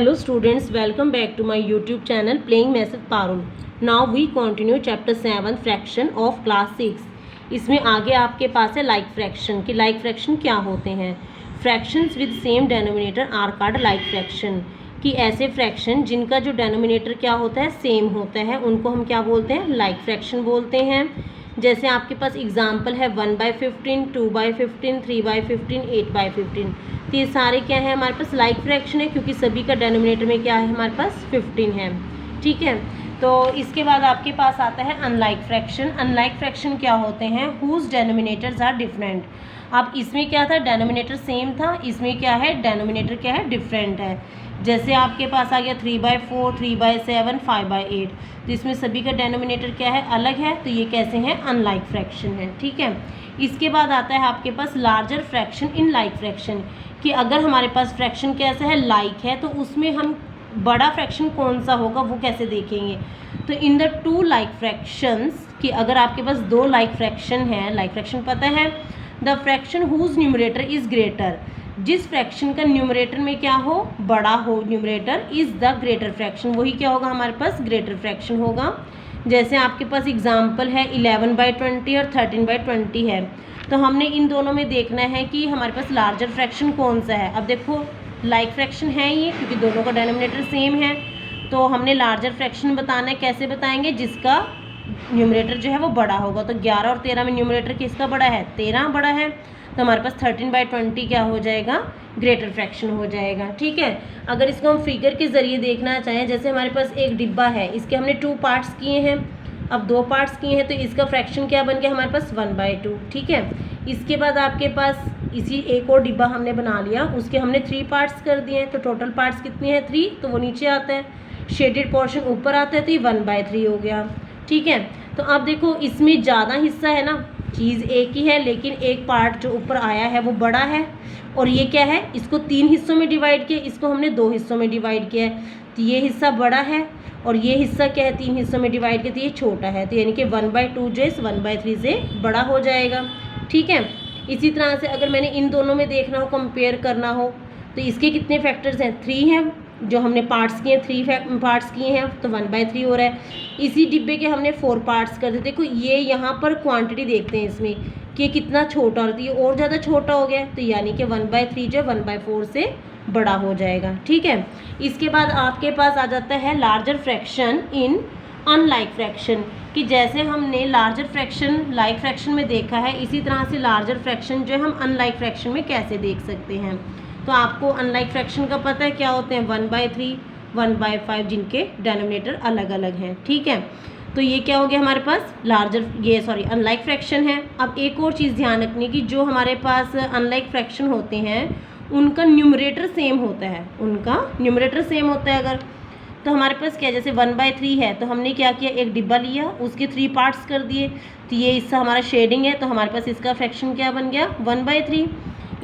Hello students, welcome back to my YouTube channel Playing Maths with Parul. Now we continue chapter 7 fraction of class 6. इसमें आगे आपके पास है like fraction कि like fraction क्या होते हैं. Fractions with same denominator are called like fraction कि ऐसे fraction जिनका जो denominator क्या होता है same होता है उनको हम क्या बोलते हैं like fraction बोलते हैं. जैसे आपके पास एग्जाम्पल है 1/15, 2/15, 3/15, 8/15. तो ये सारे क्या है हमारे पास लाइक फ्रैक्शन है क्योंकि सभी का डेनोमिनेटर में क्या है हमारे पास 15 है. ठीक है, तो इसके बाद आपके पास आता है अनलाइक फ्रैक्शन. अनलाइक फ्रैक्शन क्या होते हैं? Whose denominators are different. अब इसमें क्या था, डेनोमिनेटर सेम था, इसमें क्या है डेनोमिनेटर क्या है डिफरेंट है. जैसे आपके पास आ गया 3/4, 3/7, 5/8. तो इसमें सभी का डेनोमिनेटर क्या है अलग है, तो ये कैसे हैं अनलाइक फ्रैक्शन है. ठीक है, इसके बाद आता है आपके पास larger fraction in like fraction कि अगर हमारे पास फ्रैक्शन कैसा है लाइक है तो उसमें हम बड़ा फ्रैक्शन कौन सा होगा वो कैसे देखेंगे. तो in the two like fractions कि अगर आपके पास दो लाइक फ्रैक्शन है, लाइक फ्रैक्शन पता है the fraction whose numerator is greater, जिस फ्रैक्शन का न्यूमरेटर में क्या हो बड़ा हो numerator is the greater fraction, वही क्या होगा हमारे पास ग्रेटर फ्रैक्शन होगा. जैसे आपके पास एग्जाम्पल है 11/20 और 13/20 है. तो हमने इन दोनों में देखना है कि हमारे पास लार्जर फ्रैक्शन कौन सा है. अब देखो लाइक फ्रैक्शन है ये क्योंकि दोनों का डेनोमिनेटर सेम है, तो हमने लार्जर फ्रैक्शन बताना है. कैसे बताएंगे? जिसका न्यूमरेटर जो है वो बड़ा होगा. तो 11 और 13 में न्यूमरेटर किसका बड़ा है? 13 बड़ा है. तो हमारे पास 13/20 क्या हो जाएगा ग्रेटर फ्रैक्शन हो जाएगा. ठीक है, अगर इसको हम फिगर के ज़रिए देखना चाहें, जैसे हमारे पास एक डिब्बा है, इसके हमने 2 पार्ट्स किए हैं, अब 2 पार्ट्स किए हैं तो इसका फ्रैक्शन क्या बन गया हमारे पास 1/2. ठीक है, इसके बाद आपके पास इसी एक और डिब्बा हमने बना लिया, उसके हमने 3 पार्ट्स कर दिए हैं. तो टोटल पार्ट्स कितने हैं 3, तो वो नीचे आता है, शेडेड पोर्शन ऊपर आता है, तो ये 1/3 हो गया. ठीक है, तो अब देखो इसमें ज़्यादा हिस्सा है ना, चीज़ एक ही है लेकिन एक पार्ट जो ऊपर आया है वो बड़ा है, और ये क्या है इसको 3 हिस्सों में डिवाइड किया, इसको हमने 2 हिस्सों में डिवाइड किया है. तो ये हिस्सा बड़ा है और ये हिस्सा क्या है 3 हिस्सों में डिवाइड किया, तो ये छोटा है. तो यानी कि 1/2 जो इस 1/3 से बड़ा हो जाएगा. ठीक है, इसी तरह से अगर मैंने इन दोनों में देखना हो कंपेयर करना हो तो इसके कितने फैक्टर्स हैं 3 हैं, जो हमने पार्ट्स किए 3 पार्ट्स किए हैं तो 1/3 हो रहा है. इसी डिब्बे के हमने 4 पार्ट्स कर दिए. देखो ये यहाँ पर क्वांटिटी देखते हैं इसमें कि कितना छोटा और ये और ज़्यादा छोटा हो गया, तो यानी कि 1/3 जो 1/4 से बड़ा हो जाएगा. ठीक है, इसके बाद आपके पास आ जाता है लार्जर फ्रैक्शन इन अनलाइक फ्रैक्शन कि जैसे हमने लार्जर फ्रैक्शन लाइक फ्रैक्शन में देखा है, इसी तरह से लार्जर फ्रैक्शन जो है हम अनलाइक फ्रैक्शन में कैसे देख सकते हैं. तो आपको अनलाइक फ्रैक्शन का पता है क्या होते हैं 1/3, 1/5 जिनके डेनोमिनेटर अलग अलग हैं. ठीक है, तो ये क्या हो गया हमारे पास अनलाइक फ्रैक्शन है. अब एक और चीज़ ध्यान रखने की, जो हमारे पास अनलाइक फ्रैक्शन होते हैं उनका न्यूमरेटर सेम होता है, अगर तो हमारे पास क्या, जैसे 1/3 है तो हमने क्या किया एक डिब्बा लिया, उसके 3 पार्ट्स कर दिए, तो ये हिस्सा हमारा शेडिंग है, तो हमारे पास इसका फ्रैक्शन क्या बन गया 1/3.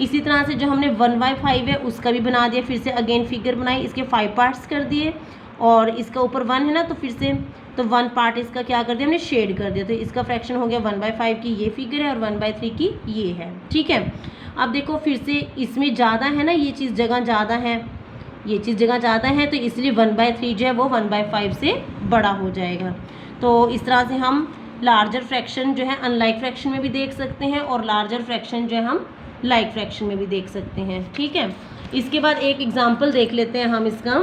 इसी तरह से जो हमने 1/5 है उसका भी बना दिया, फिर से अगेन फिगर बनाई, इसके 5 पार्ट्स कर दिए और इसका ऊपर 1 है ना, तो फिर से तो 1 पार्ट इसका क्या कर दिया हमने शेड कर दिया, तो इसका फ्रैक्शन हो गया 1/5 की ये फिगर है और 1/3 की ये है. ठीक है, अब देखो फिर से इसमें ज़्यादा है ना, ये चीज़ जगह ज़्यादा है, तो इसलिए 1/3 जो है वो 1/5 से बड़ा हो जाएगा. तो इस तरह से हम लार्जर फ्रैक्शन जो है अनलाइक फ्रैक्शन में भी देख सकते हैं और लार्जर फ्रैक्शन जो है हम लाइक फ्रैक्शन में भी देख सकते हैं. ठीक है, इसके बाद एक एग्जांपल देख लेते हैं हम इसका.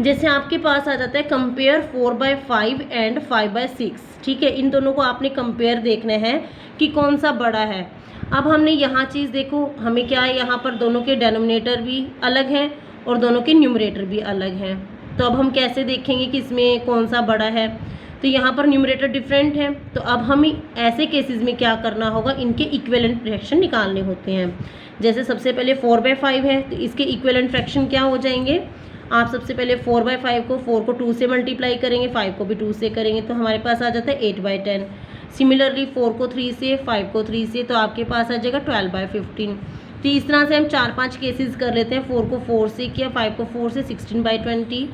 जैसे आपके पास आ जाता है कंपेयर 4/5 एंड 5/6. ठीक है, इन दोनों को आपने कंपेयर देखना है कि कौन सा बड़ा है. अब हमने यहाँ चीज़ देखो, हमें क्या है यहाँ पर दोनों के डेनोमिनेटर भी अलग हैं और दोनों के न्यूमरेटर भी अलग हैं. तो अब हम कैसे देखेंगे कि इसमें कौन सा बड़ा है. तो यहाँ पर न्यूमरेटर डिफरेंट है, तो अब हमें ऐसे केसेस में क्या करना होगा, इनके इक्विवेलेंट फ्रैक्शन निकालने होते हैं. जैसे सबसे पहले 4/5 है तो इसके इक्विवेलेंट फ्रैक्शन क्या हो जाएंगे, आप सबसे पहले 4/5 को 4 को 2 से मल्टीप्लाई करेंगे, 5 को भी 2 से करेंगे, तो हमारे पास आ जाता है 8/10. सिमिलरली 4 को 3 से, 5 को 3 से, तो आपके पास आ जाएगा 12/15. तो इस तरह से हम 4-5 केसेस कर लेते हैं. 4 को 4 से किया, 5 को 4 से 16/20,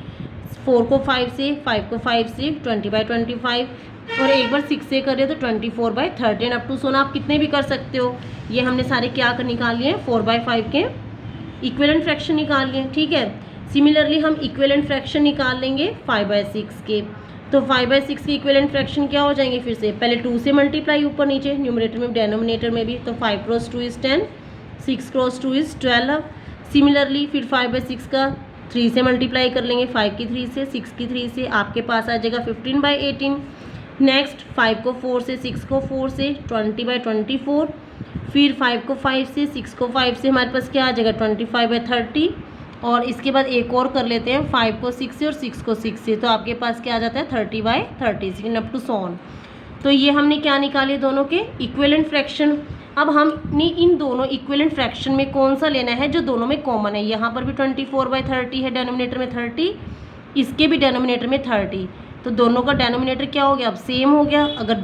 4 को 5 से, 5 को 5 से 20/25 और एक बार 6 से करें तो 24/13 अप टू सोना आप कितने भी कर सकते हो. ये हमने सारे क्या कर निकाल लिए 4/5 के इक्विवेलेंट फ्रैक्शन निकाल लिए. ठीक है, सिमिलरली हम इक्विवेलेंट फ्रैक्शन निकाल लेंगे 5/6 के। तो 5/6 के इक्विवेलेंट फ्रैक्शन क्या हो जाएंगे, फिर से पहले 2 से मल्टीप्लाई ऊपर नीचे, न्यूमरेटर में डेनोमिनेटर में भी। तो 5 cross 2 is 10, 6 cross 2 is 12। Similarly फिर 5/6 का 3 से मल्टीप्लाई कर लेंगे, 5 की 3 से, 6 की 3 से, आपके पास आ जाएगा 15/18। नेक्स्ट 5 को 4 से, 6 को 4 से, 20/24। फिर 5 को 5 से, 6 को 5 से, हमारे पास क्या आ जाएगा 25/30। और इसके बाद एक और कर लेते हैं 5 को 6 से और 6 को 6 से, तो आपके पास क्या आ जाता है 30/30 अप टू सॉन। तो ये हमने क्या निकाले दोनों के इक्विवेलेंट फ्रैक्शन। अब हमने इन दोनों इक्विवेलेंट फ्रैक्शन में कौन सा लेना है जो दोनों में कॉमन है। यहाँ पर भी 24/30 है, डेनोमिनेटर में 30, इसके भी डेनोमिनेटर में 30। तो दोनों का डेनोमिनेटर क्या हो गया, अब सेम हो गया। अगर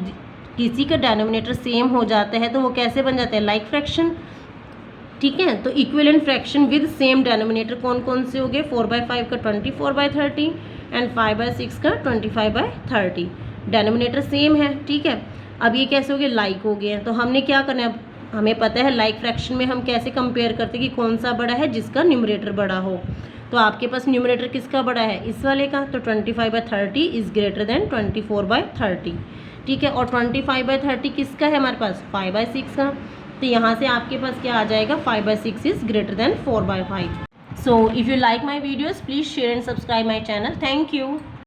किसी का डेनोमिनेटर सेम हो जाता है तो वो कैसे बन जाता है, लाइक फ्रैक्शन। ठीक है, तो equivalent fraction with same denominator कौन कौन से हो गए, 4/5 का 24/30 एंड 5/6 का 25/30। डेनोमिनेटर सेम है। ठीक है, अब ये कैसे हो गए, लाइक हो गए हैं। तो हमने क्या करना है, हमें पता है लाइक फ्रैक्शन में हम कैसे कंपेयर करते हैं कि कौन सा बड़ा है, जिसका न्यूमरेटर बड़ा हो। तो आपके पास न्यूमरेटर किसका बड़ा है, इस वाले का। तो 25/30 इज़ ग्रेटर देन 24/30। ठीक है, और 25/30 किसका है हमारे पास, 5/6 का। तो यहाँ से आपके पास क्या आ जाएगा, 5/6 is greater than 4/5। So if you like my videos please share and subscribe my channel. Thank you.